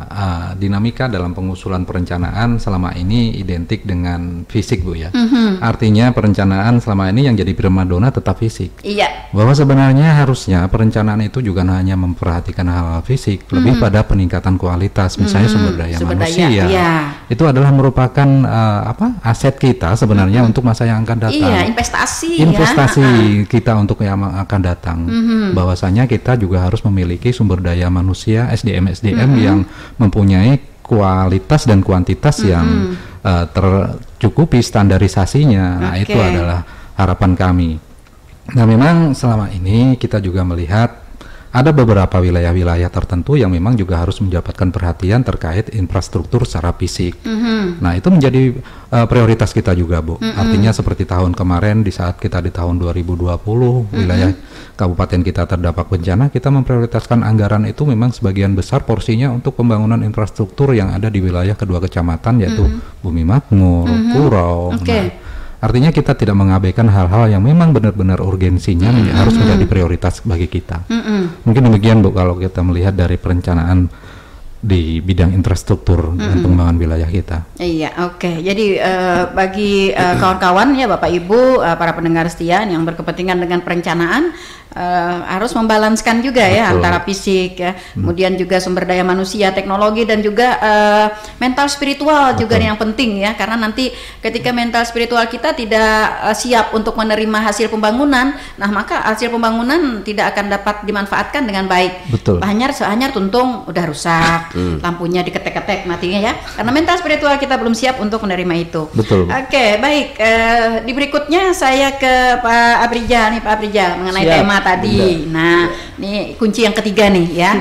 dinamika dalam pengusulan perencanaan selama ini identik dengan fisik, Bu ya. Artinya perencanaan selama ini yang jadi primadona tetap fisik. Iya. Bahwa sebenarnya harusnya perencanaan itu juga hanya memperhatikan hal fisik, lebih pada peningkatan kualitas, misalnya sumber daya manusia. Iya. Itu adalah merupakan aset kita sebenarnya untuk masa yang akan datang. Iya, investasi kita untuk yang akan datang. Bahwasanya kita juga harus memiliki sumber daya manusia SDM yang mempunyai kualitas dan kuantitas yang tercukupi standarisasinya. Nah, itu adalah harapan kami. Nah, memang selama ini kita juga melihat ada beberapa wilayah-wilayah tertentu yang memang juga harus mendapatkan perhatian terkait infrastruktur secara fisik. Nah, itu menjadi prioritas kita juga, Bu. Artinya seperti tahun kemarin di saat kita di tahun 2020 wilayah kabupaten kita terdampak bencana, kita memprioritaskan anggaran itu memang sebagian besar porsinya untuk pembangunan infrastruktur yang ada di wilayah kedua kecamatan, yaitu Bumi Makmur, Kurau. Artinya kita tidak mengabaikan hal-hal yang memang benar-benar urgensinya harus menjadi prioritas bagi kita. Mungkin demikian, Bu, kalau kita melihat dari perencanaan di bidang infrastruktur dan pengembangan wilayah kita. Iya, oke. Jadi bagi kawan-kawan ya, Bapak Ibu, para pendengar setia yang berkepentingan dengan perencanaan, harus membalanskan juga ya antara fisik ya, kemudian juga sumber daya manusia, teknologi, dan juga mental spiritual juga yang penting ya, karena nanti ketika mental spiritual kita tidak siap untuk menerima hasil pembangunan, nah maka hasil pembangunan tidak akan dapat dimanfaatkan dengan baik. Betul. Hanyar tuntung udah rusak, lampunya diketek-ketek matinya ya, karena mental spiritual kita belum siap untuk menerima itu. Betul. Oke, baik. Di berikutnya saya ke Pak Aprijal nih, Pak Aprijal, mengenai tema tadi. Nah, ini kunci yang ketiga nih ya,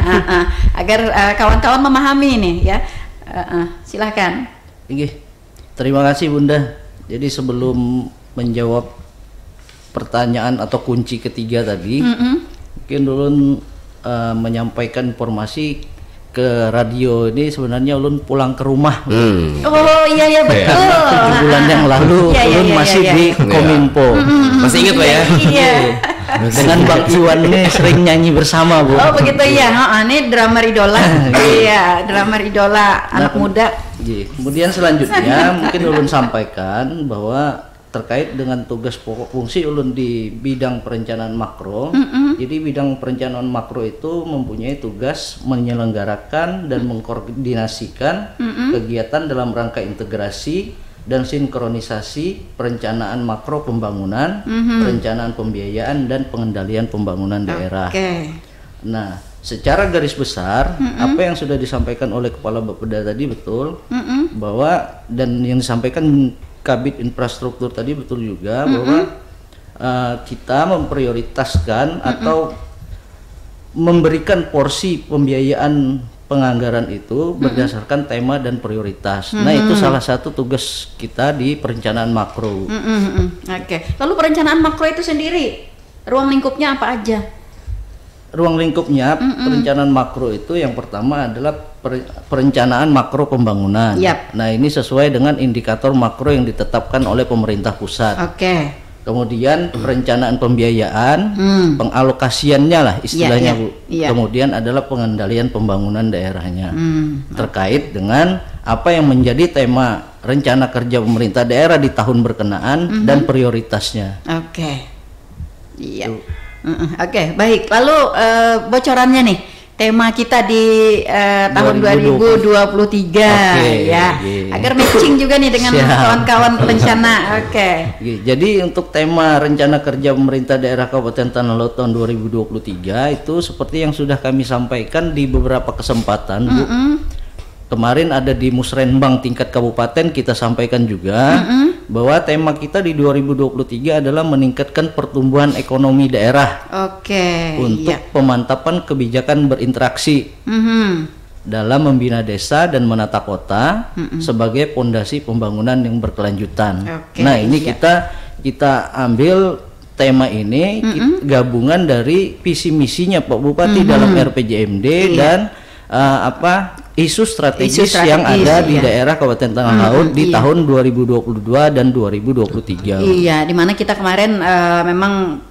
agar kawan-kawan memahami nih ya. Silakan. Terima kasih, Bunda. Jadi sebelum menjawab pertanyaan atau kunci ketiga tadi, mungkin dulu menyampaikan informasi ke radio ini. Sebenarnya ulun pulang ke rumah. Oh iya betul. 7 bulan yang lalu ulun masih di Kominfo. Masih ingat, Pak ya? Iya. Dengan Bang Iwan ini sering nyanyi bersama, Bu. Oh begitu ya. Ini drummer idola. Iya, drummer idola anak muda. Kemudian selanjutnya mungkin ulun sampaikan bahwa terkait dengan tugas pokok fungsi ulun di bidang perencanaan makro. Jadi bidang perencanaan makro itu mempunyai tugas menyelenggarakan dan mengkoordinasikan kegiatan dalam rangka integrasi dan sinkronisasi perencanaan makro pembangunan, perencanaan pembiayaan, dan pengendalian pembangunan daerah. Nah, secara garis besar apa yang sudah disampaikan oleh Kepala Bapeda tadi betul, bahwa dan yang disampaikan Kabid Infrastruktur tadi betul juga, bahwa kita memprioritaskan atau memberikan porsi pembiayaan penganggaran itu berdasarkan tema dan prioritas. Nah, itu salah satu tugas kita di perencanaan makro. Oke. Lalu perencanaan makro itu sendiri ruang lingkupnya apa aja? Ruang lingkupnya perencanaan makro itu yang pertama adalah perencanaan makro pembangunan. Nah, ini sesuai dengan indikator makro yang ditetapkan oleh pemerintah pusat. Kemudian perencanaan pembiayaan, pengalokasiannya lah istilahnya, Bu. Kemudian adalah pengendalian pembangunan daerahnya. Terkait dengan apa yang menjadi tema rencana kerja pemerintah daerah di tahun berkenaan dan prioritasnya. Baik. Lalu bocorannya nih, tema kita di tahun 2023 ya, agar matching juga nih dengan kawan-kawan perencana. Jadi untuk tema rencana kerja pemerintah daerah Kabupaten Tanah Lot tahun 2023 itu seperti yang sudah kami sampaikan di beberapa kesempatan, Bu. Kemarin ada di Musrenbang tingkat kabupaten kita sampaikan juga bahwa tema kita di 2023 adalah meningkatkan pertumbuhan ekonomi daerah untuk pemantapan kebijakan berinteraksi dalam membina desa dan menata kota sebagai pondasi pembangunan yang berkelanjutan. Nah, ini kita ambil tema ini gabungan dari visi misinya Pak Bupati dalam RPJMD dan isu strategis yang ada di daerah Kabupaten Tanah Laut di tahun 2022 dan 2023. Iya, di mana kita kemarin memang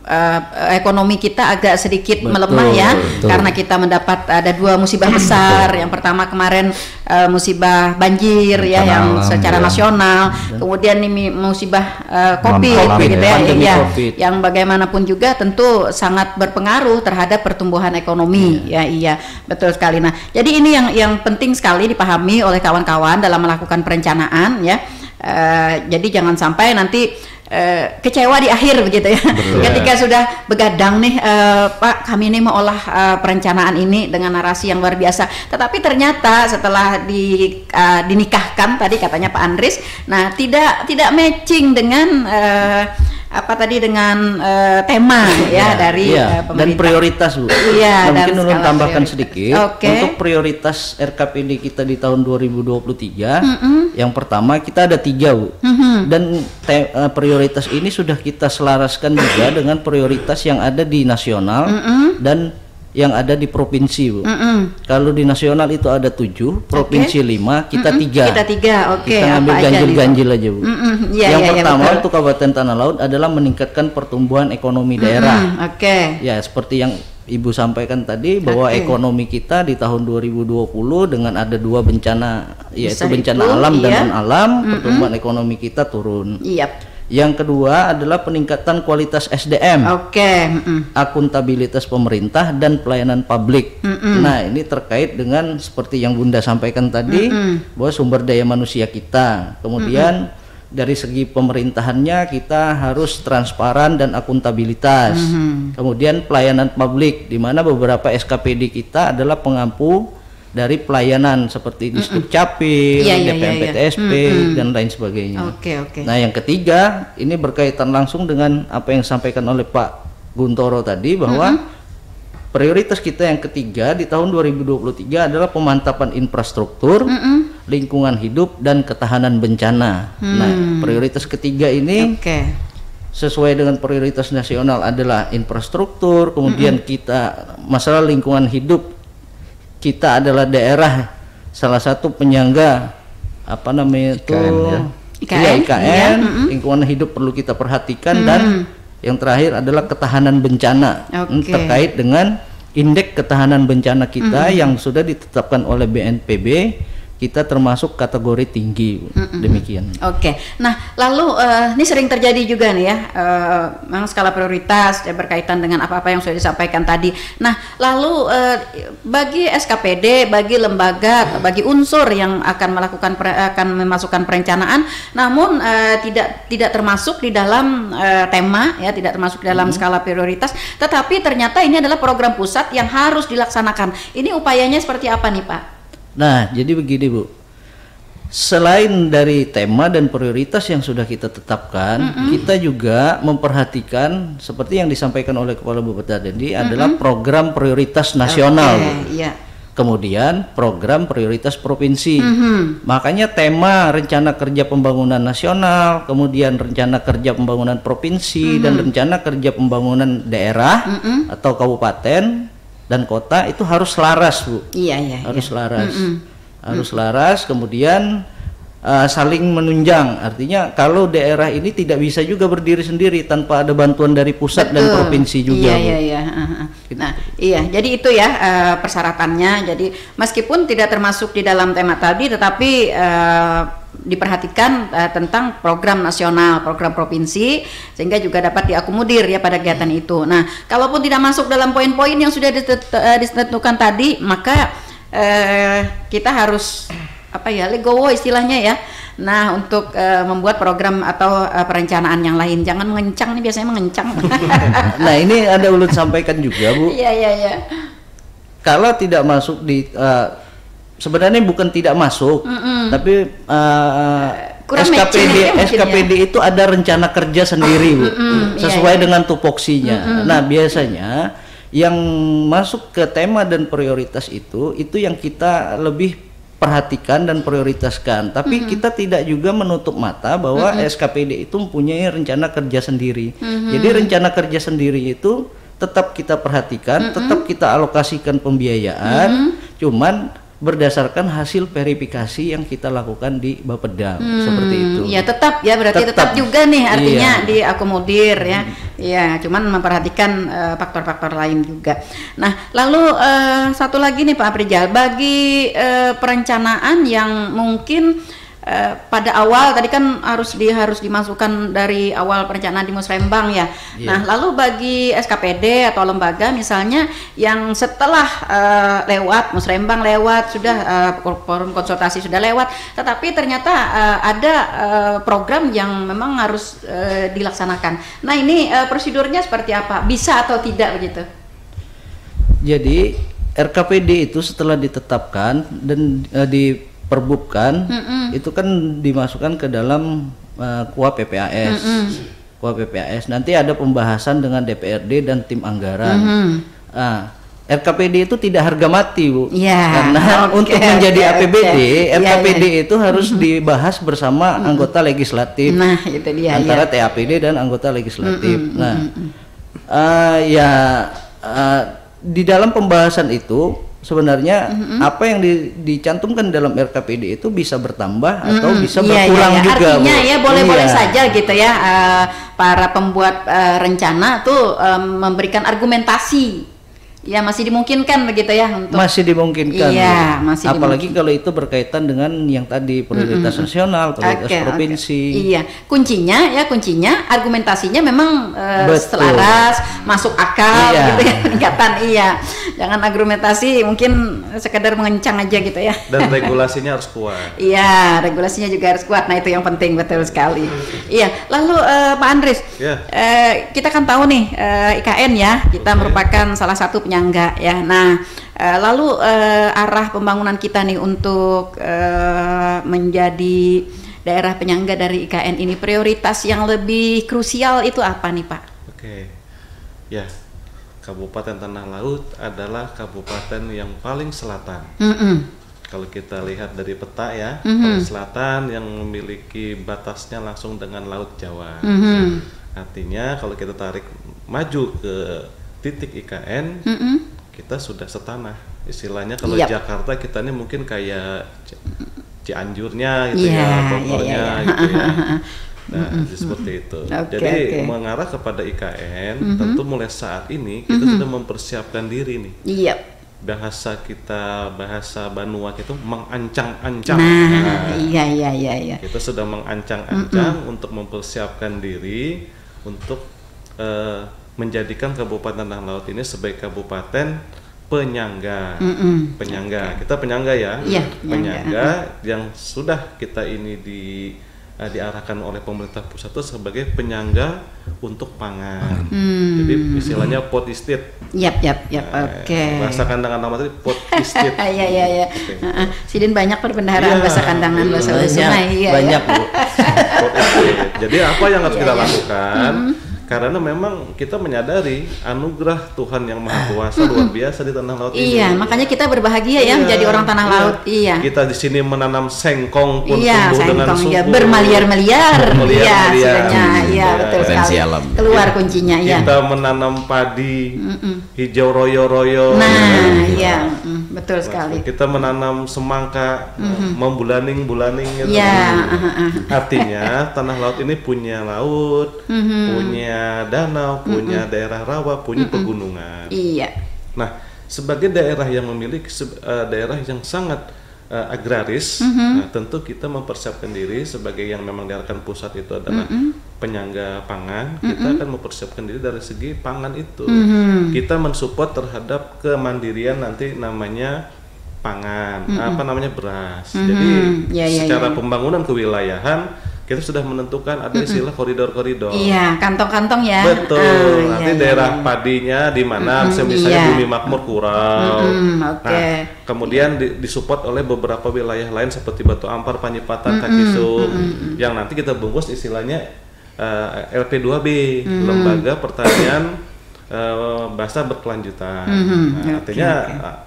ekonomi kita agak sedikit melemah ya, karena kita mendapat ada 2 musibah besar. Yang pertama kemarin musibah banjir ya yang secara nasional, kemudian ini musibah COVID gitu ya, yang bagaimanapun juga tentu sangat berpengaruh terhadap pertumbuhan ekonomi. Ya iya, betul sekali. Nah, jadi ini yang penting sekali dipahami oleh kawan-kawan dalam melakukan perencanaan ya. Jadi jangan sampai nanti kecewa di akhir begitu ya. Ketika sudah begadang nih, Pak, kami ini mau olah perencanaan ini dengan narasi yang luar biasa, tetapi ternyata setelah dinikahkan tadi katanya Pak Andris, nah tidak matching dengan dengan tema dari pemerintah dan prioritas, Bu. Iya, mungkin ulun tambahkan sedikit. Untuk prioritas RKPD kita di tahun 2023, yang pertama kita ada 3, Bu. Dan prioritas ini sudah kita selaraskan juga dengan prioritas yang ada di nasional dan yang ada di provinsi, Bu. Kalau di nasional itu ada 7, provinsi 5, kita 3. Kita 3, kita ambil ganjil-ganjil aja, Bu. Yang pertama untuk Kabupaten Tanah Laut adalah meningkatkan pertumbuhan ekonomi daerah. Ya, seperti yang Ibu sampaikan tadi bahwa ekonomi kita di tahun 2020 dengan ada 2 bencana, yaitu bencana alam dan non-alam, pertumbuhan ekonomi kita turun. Yang kedua adalah peningkatan kualitas SDM, akuntabilitas pemerintah dan pelayanan publik. Nah, ini terkait dengan seperti yang Bunda sampaikan tadi, bahwa sumber daya manusia kita, kemudian dari segi pemerintahannya kita harus transparan dan akuntabilitas. Kemudian pelayanan publik, di mana beberapa SKPD kita adalah pengampu dari pelayanan seperti di Dukcapil, DPMPTSP dan lain sebagainya. Nah, yang ketiga ini berkaitan langsung dengan apa yang disampaikan oleh Pak Guntoro tadi, bahwa prioritas kita yang ketiga di tahun 2023 adalah pemantapan infrastruktur, lingkungan hidup dan ketahanan bencana. Nah, prioritas ketiga ini sesuai dengan prioritas nasional adalah infrastruktur, kemudian kita masalah lingkungan hidup, kita adalah daerah salah satu penyangga IKN. Lingkungan hidup perlu kita perhatikan, dan yang terakhir adalah ketahanan bencana, terkait dengan indeks ketahanan bencana kita yang sudah ditetapkan oleh BNPB. Kita termasuk kategori tinggi, demikian. Nah, lalu ini sering terjadi juga nih ya, memang skala prioritas ya, berkaitan dengan apa-apa yang sudah disampaikan tadi. Nah, lalu bagi SKPD, bagi lembaga, bagi unsur yang akan memasukkan perencanaan, namun tidak termasuk di dalam tema ya, tidak termasuk di dalam skala prioritas, tetapi ternyata ini adalah program pusat yang harus dilaksanakan. Ini upayanya seperti apa nih, Pak? Nah, jadi begini, Bu. Selain dari tema dan prioritas yang sudah kita tetapkan, kita juga memperhatikan seperti yang disampaikan oleh Kepala Bupati tadi, adalah program prioritas nasional. Kemudian program prioritas provinsi. Makanya tema rencana kerja pembangunan nasional, kemudian rencana kerja pembangunan provinsi dan rencana kerja pembangunan daerah atau kabupaten dan kota itu harus selaras, Bu. Harus selaras. Harus selaras, kemudian saling menunjang. Artinya kalau daerah ini tidak bisa juga berdiri sendiri tanpa ada bantuan dari pusat dan provinsi juga. Nah, jadi itu ya persyaratannya. Jadi meskipun tidak termasuk di dalam tema tadi, tetapi diperhatikan tentang program nasional, program provinsi, sehingga juga dapat diakomodir ya pada kegiatan itu. Nah, kalaupun tidak masuk dalam poin-poin yang sudah ditentukan tadi, maka kita harus legowo istilahnya ya. Nah, untuk membuat program atau perencanaan yang lain, jangan mengencang nih, biasanya mengencang. Nah, ini ada ulun sampaikan juga, Bu. Kalau tidak masuk di sebenarnya bukan tidak masuk, tapi SKPD itu ada rencana kerja sendiri, Bu, sesuai dengan tupoksinya. Nah, biasanya yang masuk ke tema dan prioritas itu yang kita lebih perhatikan dan prioritaskan. Tapi kita tidak juga menutup mata bahwa SKPD itu mempunyai rencana kerja sendiri. Jadi rencana kerja sendiri itu tetap kita perhatikan, tetap kita alokasikan pembiayaan, cuman berdasarkan hasil verifikasi yang kita lakukan di Bapeda, seperti itu. Ya tetap ya, berarti tetap juga nih artinya diakomodir ya. Ya, cuman memperhatikan faktor-faktor lain juga. Nah, lalu satu lagi nih Pak Aprijal, bagi perencanaan yang mungkin pada awal tadi kan harus dimasukkan dari awal perencanaan di Musrembang ya. Nah, lalu bagi SKPD atau lembaga misalnya yang setelah lewat Musrembang sudah forum konsultasi sudah lewat, tetapi ternyata ada program yang memang harus dilaksanakan. Nah, ini prosedurnya seperti apa? Bisa atau tidak begitu? Jadi RKPD itu setelah ditetapkan dan diperbubkan, itu kan dimasukkan ke dalam KUA PPAS. KUA PPAS nanti ada pembahasan dengan DPRD dan tim anggaran. RKPD itu tidak harga mati, Bu. Karena untuk menjadi APBD, RKPD itu harus dibahas bersama anggota legislatif. Nah, itu dia antara TAPD dan anggota legislatif. Di dalam pembahasan itu sebenarnya apa yang dicantumkan dalam RKPD itu bisa bertambah atau bisa berkurang juga. Artinya Bu. Ya boleh-boleh saja gitu ya, para pembuat rencana tuh memberikan argumentasi. Ya masih dimungkinkan begitu ya untuk. Masih dimungkinkan. Iya, masih. Apalagi kalau itu berkaitan dengan yang tadi prioritas nasional, prioritas provinsi. Iya, kuncinya argumentasinya memang selaras, masuk akal gitu ya, peningkatan. Jangan argumentasi mungkin sekedar mengencang aja gitu ya. Dan regulasinya harus kuat. Iya, regulasinya juga harus kuat. Nah, itu yang penting, betul sekali. Iya, lalu Pak Andris, kita kan tahu nih IKN ya, kita merupakan salah satu penyangga ya. Nah, lalu arah pembangunan kita nih untuk menjadi daerah penyangga dari IKN ini, prioritas yang lebih krusial itu apa nih Pak? Ya, Kabupaten Tanah Laut adalah kabupaten yang paling selatan. Kalau kita lihat dari peta ya, paling selatan yang memiliki batasnya langsung dengan Laut Jawa. Artinya kalau kita tarik maju ke titik IKN, kita sudah setanah. Istilahnya kalau Jakarta kita ini mungkin kayak Cianjurnya gitu Bogornya gitu ya. Nah, seperti itu. Jadi mengarah kepada IKN, tentu mulai saat ini kita sudah mempersiapkan diri nih. Bahasa kita, bahasa Banuak itu mengancang-ancang. Kita sudah mengancang-ancang untuk mempersiapkan diri untuk menjadikan Kabupaten Tanah Laut ini sebagai kabupaten penyangga. Kita penyangga ya. Penyangga yang sudah kita ini diarahkan oleh pemerintah pusat itu sebagai penyangga untuk pangan. Jadi istilahnya pot istit. Bahasa kandangan nama tadi pot istit. Sidin banyak perbendaharaan bahasa kandangan bahasa sungai. Banyak Bu. Pot istit. Jadi apa yang harus kita lakukan? Karena memang kita menyadari anugerah Tuhan yang Maha Kuasa luar biasa di Tanah Laut ini. Makanya kita berbahagia ya menjadi orang Tanah Laut. Kita di sini menanam sengkong pun tumbuh dengan subur. Bermaliar-maliar. Betul potensi sekali. alam. Keluar kuncinya Kita menanam padi hijau royo-royo. Betul sekali. Kita menanam semangka membulaning-bulaning gitu. Artinya Tanah Laut ini punya laut, punya danau, punya daerah rawa, punya pegunungan. Nah, sebagai daerah yang memiliki daerah yang sangat agraris, nah tentu kita mempersiapkan diri sebagai yang memang diarahkan pusat itu adalah penyangga pangan. Kita akan mempersiapkan diri dari segi pangan itu. Kita mensupport terhadap kemandirian nanti namanya pangan, beras. Jadi secara pembangunan kewilayahan kita sudah menentukan ada istilah koridor-koridor. Kantong-kantong ya. Betul. Nanti daerah padinya di mana, misalnya Bumi Makmur Kurau. Nah, kemudian disupport oleh beberapa wilayah lain seperti Batu Ampar, Panyipatan, Kakisung, yang nanti kita bungkus istilahnya LP2B, Lembaga Pertanian Basah Berkelanjutan. Artinya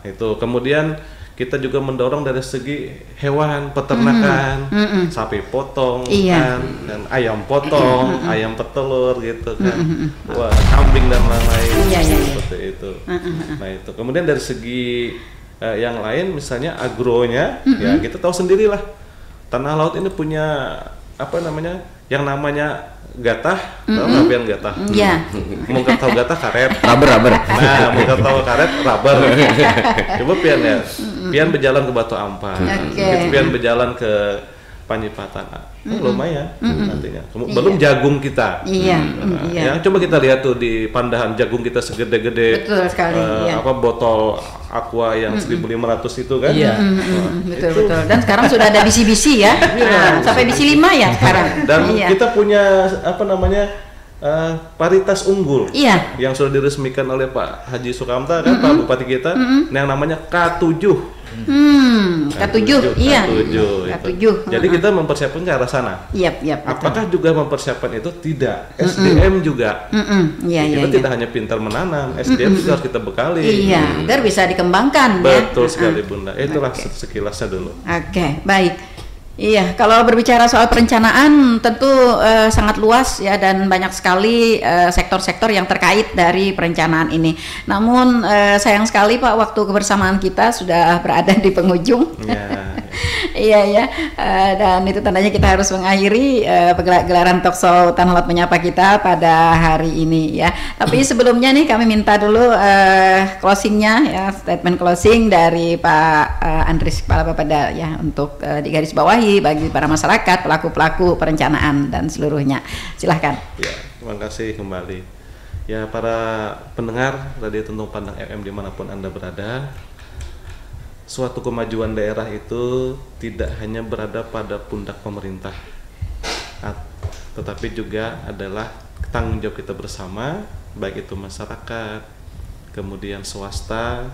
itu. Kemudian kita juga mendorong dari segi hewan peternakan, sapi potong, Iya. kan, dan ayam potong, ayam petelur gitu kan, wah, kambing dan lain-lain, Iya. seperti itu. Nah itu. Kemudian dari segi yang lain, misalnya agronya, ya kita tahu sendirilah, tanah laut ini punya apa namanya, yang namanya gatah, tahu nggak pian gatah? Iya. Mau tahu gatah karet. Rubber. Nah, mau tahu karet rubber. Coba pian ya. Pian berjalan ke Batu Ampar. Pian berjalan ke Panjipatan. Lumayan nantinya. Belum jagung kita. Iya. Ya, coba kita lihat tuh di Pandahan jagung kita segede-gede. Betul sekali. Iya. Apa botol aqua yang 1.500 itu kan? Iya. Betul. Dan sekarang sudah ada bisi-bisi ya. Nah, sampai bisi 5 ya sekarang. Dan Iya. kita punya apa namanya? Varietas unggul Iya. yang sudah diresmikan oleh Pak Haji Sukamta kan, Pak Bupati kita, yang namanya K7. K7, iya. K7. Jadi kita mempersiapkan ke arah sana. Iya. Apakah juga mempersiapkan itu? Tidak. SDM juga. Iya. Kita tidak hanya pintar menanam, SDM juga harus kita bekali. Iya, agar bisa dikembangkan ya. Betul sekali Bunda. Itulah sekilasnya dulu. Oke, baik. Iya, kalau berbicara soal perencanaan tentu sangat luas ya, dan banyak sekali sektor-sektor yang terkait dari perencanaan ini. Namun sayang sekali Pak, waktu kebersamaan kita sudah berada di penghujung. Iya. Dan itu tandanya kita harus mengakhiri gelaran talkshow Tanah Laut Menyapa kita pada hari ini ya. Tapi sebelumnya nih kami minta dulu closingnya ya, statement closing dari Pak Andries Kepala Bapeda ya, untuk digarisbawahi bagi para masyarakat, pelaku-pelaku perencanaan dan seluruhnya. Silahkan. Ya, terima kasih kembali. Ya, para pendengar Radio Tuntung Pandang FM dimanapun Anda berada, suatu kemajuan daerah itu tidak hanya berada pada pundak pemerintah, tetapi juga adalah tanggung jawab kita bersama, baik itu masyarakat, kemudian swasta,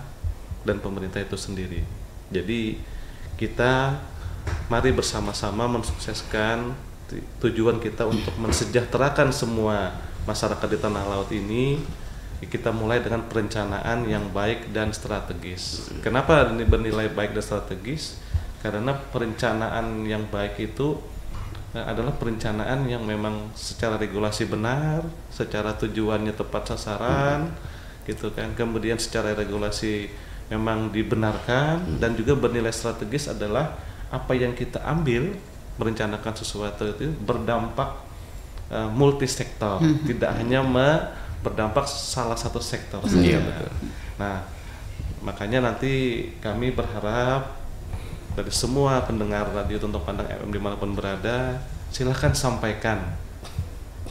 dan pemerintah itu sendiri. Jadi kita mari bersama-sama mensukseskan tujuan kita untuk mensejahterakan semua masyarakat di tanah laut ini. Kita mulai dengan perencanaan yang baik dan strategis. Kenapa ini bernilai baik dan strategis? Karena perencanaan yang baik itu adalah perencanaan yang memang secara regulasi benar, secara tujuannya tepat sasaran, gitu kan. Kemudian secara regulasi memang dibenarkan, dan juga bernilai strategis adalah apa yang kita ambil merencanakan sesuatu itu berdampak multisektor, tidak hanya berdampak salah satu sektor saja. Nah, makanya nanti kami berharap dari semua pendengar Radio Tuntung Pandang FM dimanapun berada, silahkan sampaikan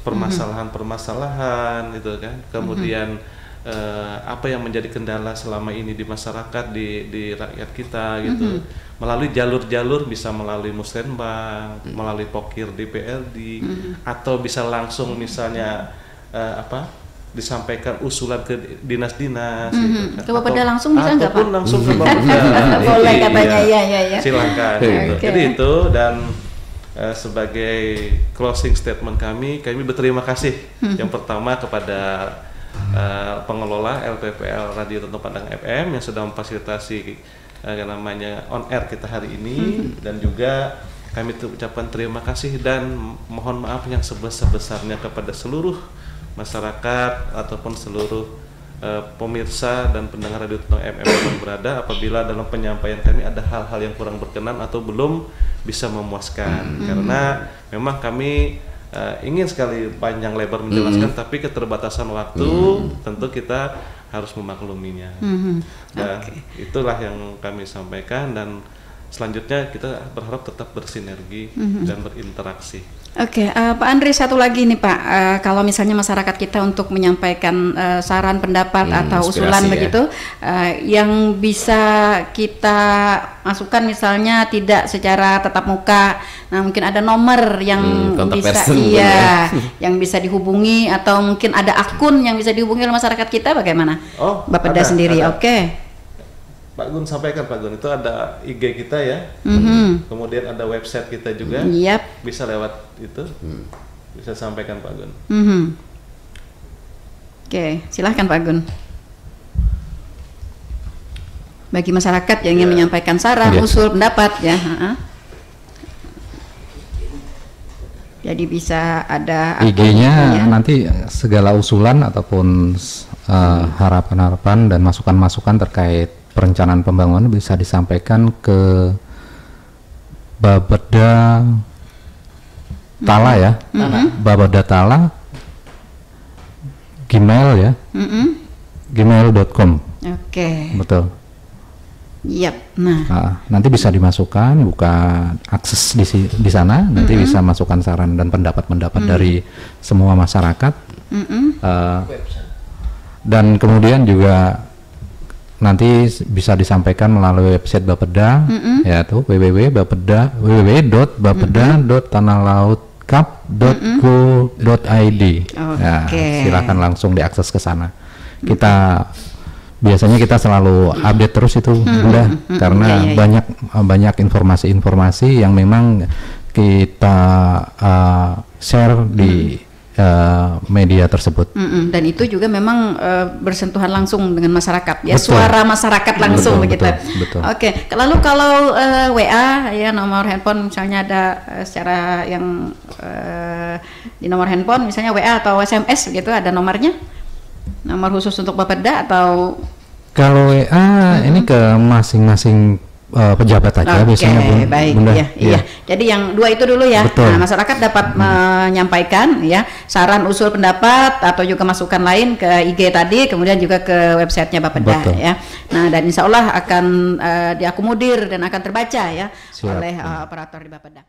permasalahan-permasalahan itu kan, kemudian apa yang menjadi kendala selama ini di masyarakat, di rakyat kita gitu, melalui jalur-jalur, bisa melalui Musrenbang, melalui Pokir DPRD, atau bisa langsung misalnya disampaikan usulan ke dinas-dinas gitu kan. Ke Bapeda langsung bisa nggak Pak? Ataupun langsung ke Bapeda. Boleh katanya, ya. Silakan gitu. Jadi itu, dan sebagai closing statement kami berterima kasih yang pertama kepada pengelola LPPL Radio Tuntung Pandang FM yang sudah memfasilitasi namanya on air kita hari ini, dan juga kami ucapkan terima kasih dan mohon maaf yang sebesar-besarnya kepada seluruh masyarakat ataupun seluruh pemirsa dan pendengar Radio Tuntung FM yang berada, apabila dalam penyampaian kami ada hal-hal yang kurang berkenan atau belum bisa memuaskan, karena memang kami ingin sekali panjang lebar menjelaskan, tapi keterbatasan waktu tentu kita harus memakluminya. Dan itulah yang kami sampaikan, dan selanjutnya kita berharap tetap bersinergi dan berinteraksi. Oke, Pak Andri, satu lagi nih Pak, kalau misalnya masyarakat kita untuk menyampaikan saran, pendapat atau usulan begitu, yang bisa kita masukkan misalnya tidak secara tatap muka, nah mungkin ada nomor yang bisa yang bisa dihubungi, atau mungkin ada akun yang bisa dihubungi oleh masyarakat kita, bagaimana? Bapeda sendiri, oke. Pak Gun sampaikan, Pak Gun, itu ada IG kita ya, kemudian ada website kita juga, bisa lewat itu, bisa sampaikan Pak Gun. Oke, silahkan Pak Gun. bagi masyarakat yang ingin menyampaikan saran, usul, pendapat ya. Jadi bisa ada IG-nya nanti segala usulan ataupun harapan-harapan dan masukan-masukan terkait perencanaan pembangunan bisa disampaikan ke Bapeda Tala ya, Bapeda Tala Gmail ya, gmail.com. Oke. Betul. Yap. Nah, nanti bisa dimasukkan, buka akses di sana, nanti bisa masukkan saran dan pendapat-pendapat dari semua masyarakat. Dan kemudian juga nanti bisa disampaikan melalui website Bapeda, yaitu www.bapeda.tanahLautCap.go.id. Ya, silakan langsung diakses ke sana. Biasanya kita selalu update terus itu, Bunda, karena banyak informasi-informasi yang memang kita share di media tersebut. Dan itu juga memang bersentuhan langsung dengan masyarakat, ya, suara masyarakat langsung begitu. Betul. Oke, lalu kalau WA ya, nomor handphone misalnya ada secara yang di nomor handphone misalnya WA atau SMS begitu, ada nomornya? Nomor khusus untuk Bapeda atau? Kalau WA ini ke masing-masing pejabat aja biasanya, Bunda. Iya. Jadi yang dua itu dulu ya. Betul. Nah, masyarakat dapat menyampaikan ya saran, usul, pendapat atau juga masukan lain ke IG tadi, kemudian juga ke websitenya Bapeda ya. Nah, dan insya Allah akan diakomodir dan akan terbaca ya oleh operator di Bapeda.